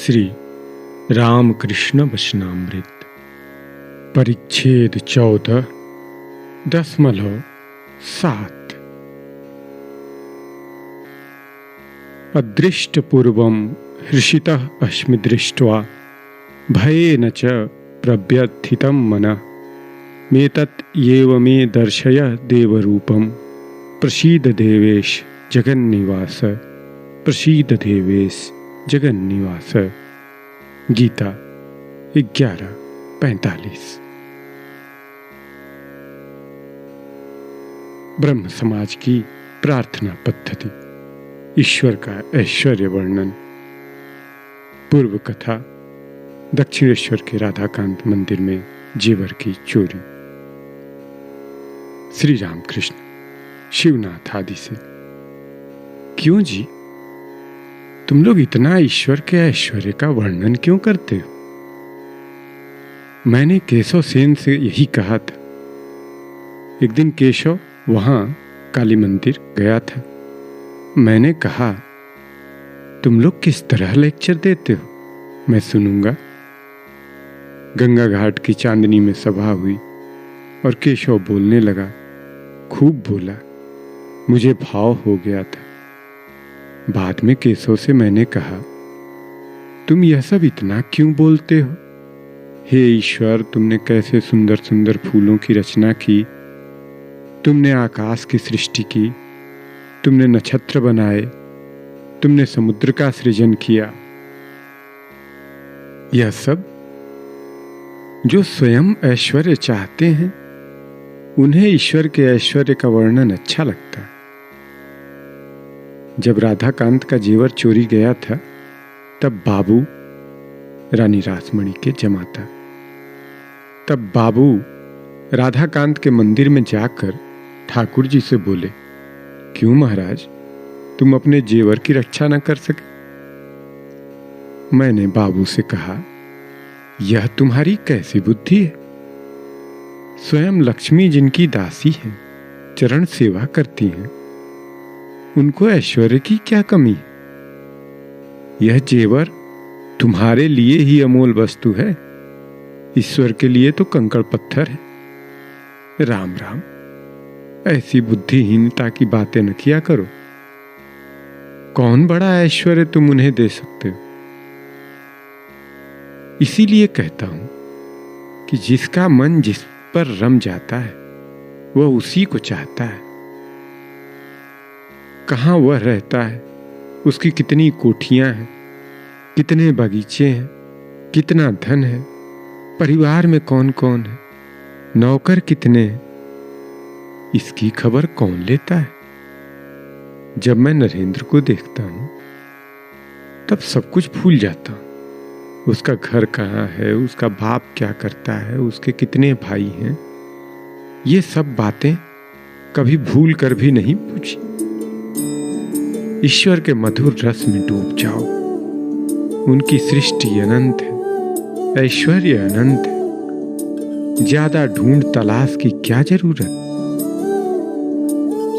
श्री रामकृष्ण वचनामृत परिच्छेद 14.7 अदृष्टपूर्वं हृषितः अस्मि दृष्ट्वा भयेन च प्रव्यथितं मनः मेतत् एव मे दर्शय देवरूपं प्रसीद देवेश जगन्निवास प्रसीद देवेश जगन्निवास। गीता 11:45। ब्रह्म समाज की प्रार्थना पद्धति। ईश्वर का ऐश्वर्य वर्णन। पूर्व कथा। दक्षिणेश्वर के राधाकांत मंदिर में जेवर की चोरी। श्री रामकृष्ण शिवनाथ आदि से, क्यों जी तुम लोग इतना ईश्वर के ऐश्वर्य का वर्णन क्यों करते हो? मैंने केशव सेन से यही कहा था। एक दिन केशव वहां काली मंदिर गया था। मैंने कहा, तुम लोग किस तरह लेक्चर देते हो, मैं सुनूंगा। गंगा घाट की चांदनी में सभा हुई और केशव बोलने लगा। खूब बोला, मुझे भाव हो गया था। बाद में केशव से मैंने कहा, तुम यह सब इतना क्यों बोलते हो? हे ईश्वर, तुमने कैसे सुंदर सुंदर फूलों की रचना की, तुमने आकाश की सृष्टि की, तुमने नक्षत्र बनाए, तुमने समुद्र का सृजन किया। यह सब जो स्वयं ऐश्वर्य चाहते हैं उन्हें ईश्वर के ऐश्वर्य का वर्णन अच्छा लगता है। जब राधाकांत का जेवर चोरी गया था तब बाबू रानी रासमणी के जमाता। तब बाबू राधाकांत के मंदिर में जाकर ठाकुर जी से बोले, क्यों महाराज, तुम अपने जेवर की रक्षा न कर सके? मैंने बाबू से कहा, यह तुम्हारी कैसी बुद्धि है? स्वयं लक्ष्मी जिनकी दासी है, चरण सेवा करती हैं, उनको ऐश्वर्य की क्या कमी है? यह जेवर तुम्हारे लिए ही अमोल वस्तु है, ईश्वर के लिए तो कंकड़ पत्थर है। राम राम, ऐसी बुद्धिहीनता की बातें न किया करो। कौन बड़ा ऐश्वर्य तुम उन्हें दे सकते हो? इसीलिए कहता हूं कि जिसका मन जिस पर रम जाता है वह उसी को चाहता है। कहां वह रहता है, उसकी कितनी कोठियां हैं, कितने बगीचे हैं, कितना धन है, परिवार में कौन कौन है, नौकर कितने हैं, इसकी खबर कौन लेता है? जब मैं नरेंद्र को देखता हूं तब सब कुछ भूल जाता हूं। उसका घर कहाँ है, उसका बाप क्या करता है, उसके कितने भाई हैं, ये सब बातें कभी भूल कर भी नहीं पूछी। ईश्वर के मधुर रस में डूब जाओ। उनकी सृष्टि अनंत है, ऐश्वर्य अनंत है, ज्यादा ढूंढ तलाश की क्या जरूरत?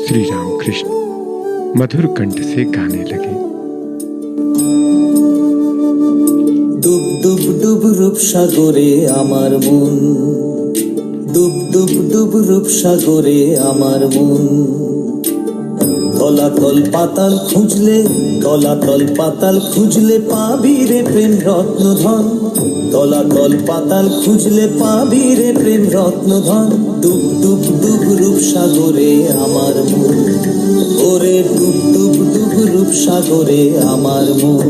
श्री रामकृष्ण मधुर कंठ से गाने लगे। डूब डूब डूब रूप सागरे आमार मन, डूब डूब डूब रूप सागरे आमार मन। तलातल पाताल खुঁজলে, তলাতল পাতাল খুঁজলে পাবি রে প্রেম রত্নধন। তলাতল পাতাল খুঁজলে পাবি রে প্রেম রত্নধন। ডুব ডুব ডুব রূপ সাগরে আমার মন, ওরে ডুব ডুব ডুব রূপ সাগরে আমার মন।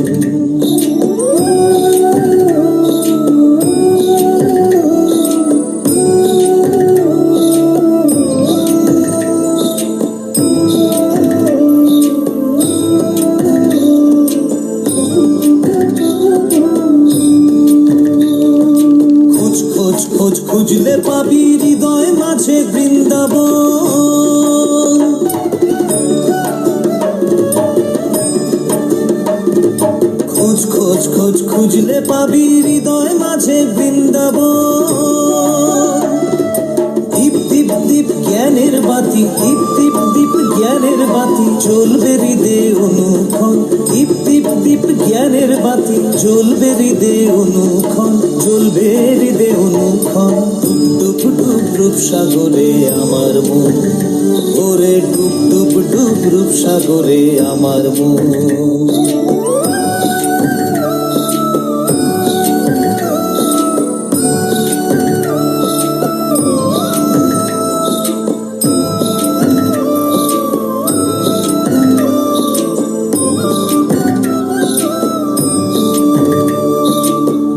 খুঁজলে পাবি হৃদয় মাঝে বৃন্দাবন। খোঁজ খোঁজ খোঁজ খুঁজলে পাবি হৃদয় মাঝে বৃন্দাবন। দীপ দীপ দীপ জ্ঞানের বাতি, দীপ দীপ দীপ জ্ঞানের বাতি জ্বলবে হৃদয়ে অনুক্ষণ। দীপ দীপ দীপ জ্ঞানের বাতি জ্বলবে হৃদে অনুক্ষণ, জ্বলবে হৃদে অনুক্ষণ। ডুব ডুব ডুব রূপ সাগরে আমার মন, ওরে ডুব ডুব ডুব রূপ সাগরে আমার মন।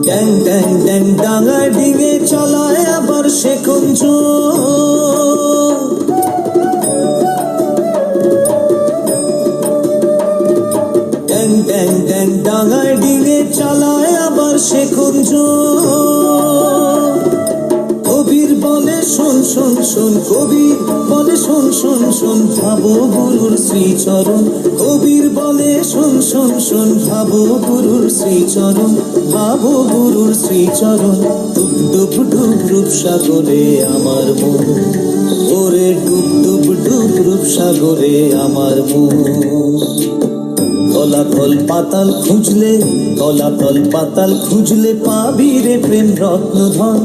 ড্যাং ড্যাং ড্যাং ডাঙায় ডিঙে চলায় আবার সে কুঞ্জ। ড্যাং ড্যাং ড্যাং ডাঙায় ডিঙে চালায় আবার সে কুঞ্জ। কবির বলে শোন শোন শোন, কবির বলে শোন শোন শোন, ভাবো গুরুর শ্রীচরণ। কবির বলে শোন শোন শোন, ভাবো গুরুর শ্রীচরণ, ভাবো গুরুর শ্রীচরণ। ডুব ডুব ডুব রূপ সাগরে আমার মন, ওরে ডুব ডুব ডুব রূপ সাগরে আমার মন। তলাতল পাতাল খুঁজলে, তলাতল পাতাল খুঁজলে পাবি রে প্রেম রত্নধন।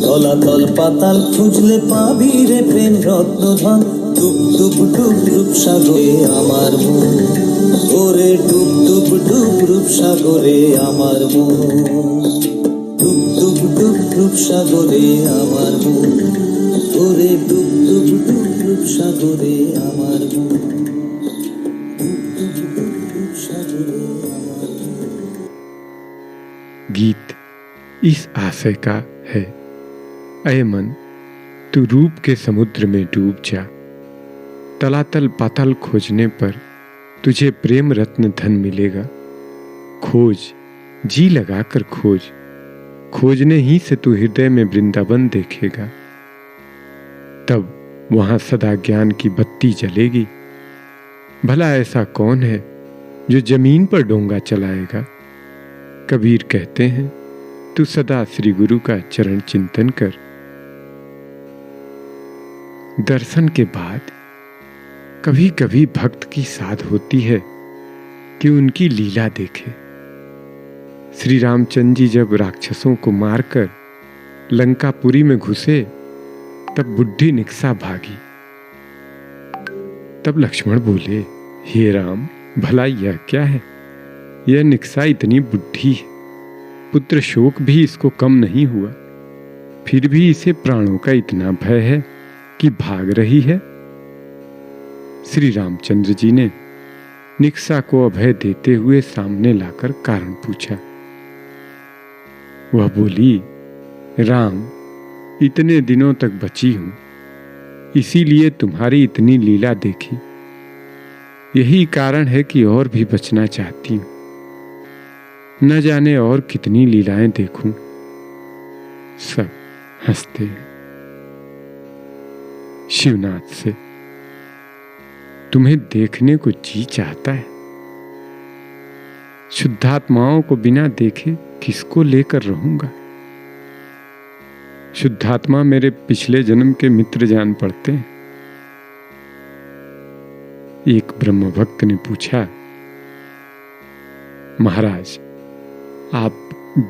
তলাতল পাতাল খুঁজলে পাবি রে প্রেম রত্নধন। ডুব ডুব ডুব রূপ সাগরে আমার মন, ওরে ডুব ডুব ডুব রূপ সাগরে আমার মন। ডুব ডুব ডুব রূপ সাগরে আমার মন, ওরে ডুব ডুব ডুব রূপ সাগরে আমার মন। गीत इस आशय का है, अय मन तू रूप के समुद्र में डूब जा। तलातल पाताल खोजने पर तुझे प्रेम रत्न धन मिलेगा। खोज, जी लगाकर खोज, खोजने ही से तू हृदय में वृंदावन देखेगा। तब वहां सदा ज्ञान की बत्ती जलेगी। भला ऐसा कौन है जो जमीन पर डोंगा चलाएगा। कबीर कहते हैं, तू सदा श्री गुरु का चरण चिंतन कर। दर्शन के बाद कभी कभी भक्त की साध होती है कि उनकी लीला देखे। श्री रामचंद्र जी जब राक्षसों को मारकर लंकापुरी में घुसे, तब बुढ़ी निक्सा भागी। तब लक्ष्मण बोले, हे राम, भला यह क्या है? यह निक्सा इतनी बुढ़ी है, पुत्र शोक भी इसको कम नहीं हुआ, फिर भी इसे प्राणों का इतना भय है कि भाग रही है। श्री रामचंद्र जी ने निक्सा को अभय देते हुए सामने लाकर कारण पूछा। वह बोली, राम, इतने दिनों तक बची हूं, इसीलिए तुम्हारी इतनी लीला देखी। यही कारण है कि और भी बचना चाहती हूं। न जाने और कितनी लीलाएं देखूं। सब हंसते हैं। शिवनाथ से, तुम्हें देखने को जी चाहता है। शुद्धात्माओं को बिना देखे किसको लेकर रहूंगा। शुद्धात्मा मेरे पिछले जन्म के मित्र जान पड़ते हैं। एक ब्रह्म भक्त ने पूछा, महाराज, आप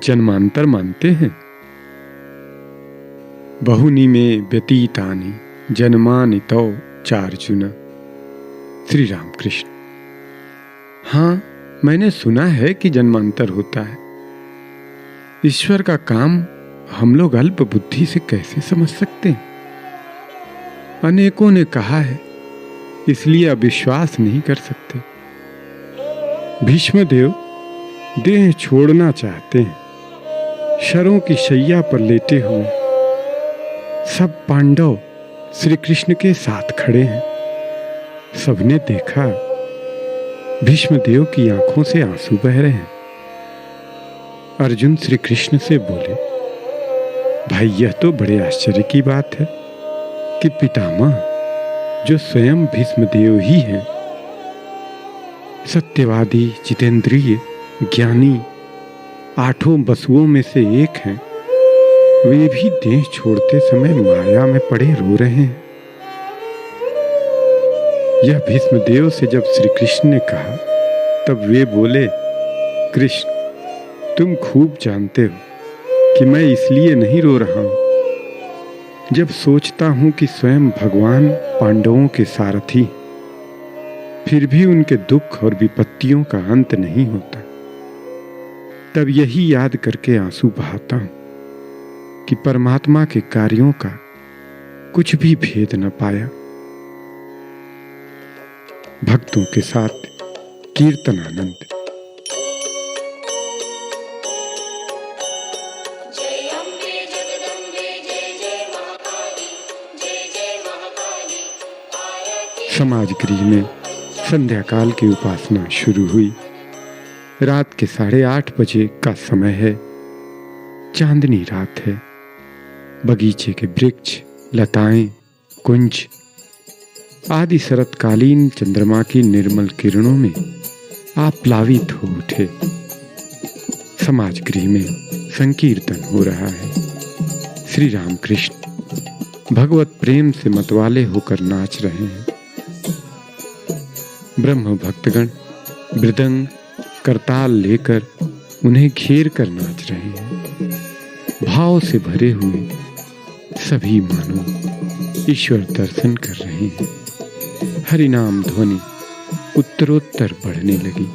जन्मांतर मानते हैं? बहुनी में व्यतीतानि जन्मानि तौ चार्जुन। श्री रामकृष्ण, हाँ, मैंने सुना है कि जन्मांतर होता है। ईश्वर का काम हम लोग अल्प बुद्धि से कैसे समझ सकते हैं? अनेकों ने कहा है, इसलिए अविश्वास नहीं कर सकते। भीष्मदेव देह छोड़ना चाहते हैं, शरों की शैया पर लेटे हुए। सब पांडव श्री कृष्ण के साथ खड़े हैं। सबने देखा, भीष्मदेव की आंखों से आंसू बह रहे हैं। अर्जुन श्री कृष्ण से बोले, भाई, यह तो बड़े आश्चर्य की बात है कि पितामह, जो स्वयं भीष्मदेव ही हैं, सत्यवादी, जितेंद्रिय, ज्ञानी, 8 वसुओं में से एक हैं, वे भी देह छोड़ते समय माया में पड़े रो रहे हैं। यह भीष्मदेव से जब श्री कृष्ण ने कहा, तब वे बोले, कृष्ण, तुम खूब जानते हो कि मैं इसलिए नहीं रो रहा हूं। जब सोचता हूं कि स्वयं भगवान पांडवों के सारथी, फिर भी उनके दुख और विपत्तियों का अंत नहीं होता, तब यही याद करके आंसू बहाता हूं कि परमात्मा के कार्यों का कुछ भी भेद न पाया। भक्तों के साथ कीर्तनानंद। समाज गृह में संध्या काल की उपासना शुरू हुई। रात के 8:30 बजे का समय है। चांदनी रात है। बगीचे के वृक्ष, लताएं, कुंज आदि शरतकालीन चंद्रमा की निर्मल किरणों में आप्लावित हो उठे। समाज गृह में संकीर्तन हो रहा है। श्री राम कृष्ण भगवत प्रेम से मतवाले होकर नाच रहे हैं। ब्रह्म भक्तगण मृदंग करताल लेकर उन्हें घेर कर नाच रहे हैं। भाव से भरे हुए सभी मानो ईश्वर दर्शन कर रहे हैं। हरिनाम ध्वनि उत्तरोत्तर बढ़ने लगी।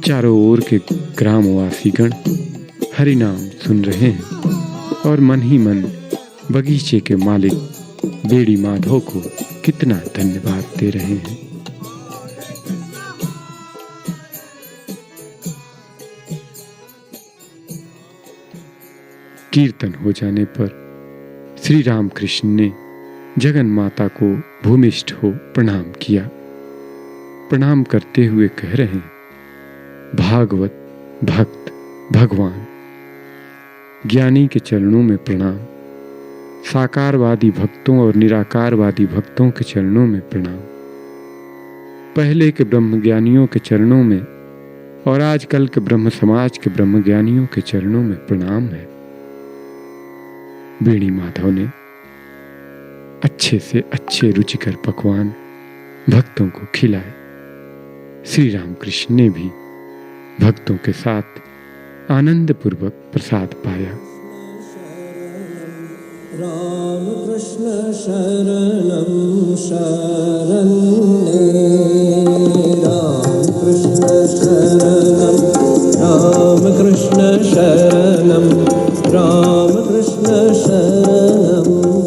चारों ओर के ग्रामवासीगण हरिनाम सुन रहे हैं और मन ही मन बगीचे के मालिक बेड़ी माधव को कितना धन्यवाद दे रहे हैं। कीर्तन हो जाने पर श्री राम कृष्ण ने जगन माता को भूमिष्ठ हो प्रणाम किया। प्रणाम करते हुए कह रहे हैं, भागवत भक्त भगवान, ज्ञानी के चरणों में प्रणाम, साकारवादी भक्तों और निराकारवादी भक्तों के चरणों में प्रणाम, पहले के ब्रह्मज्ञानियों के चरणों में और आजकल के ब्रह्म समाज के ब्रह्मज्ञानियों के चरणों में प्रणाम है। बेड़ी माधव ने अच्छे से अच्छे रुचिकर पकवान भक्तों को खिलाए। श्री रामकृष्ण ने भी भक्तों के साथ आनंद पूर्वक प्रसाद पाया। राम कृष्ण शरणं शरण्ये, राम कृष्ण शरणं, राम कृष्ण शरणं, राम कृष्ण शरणं।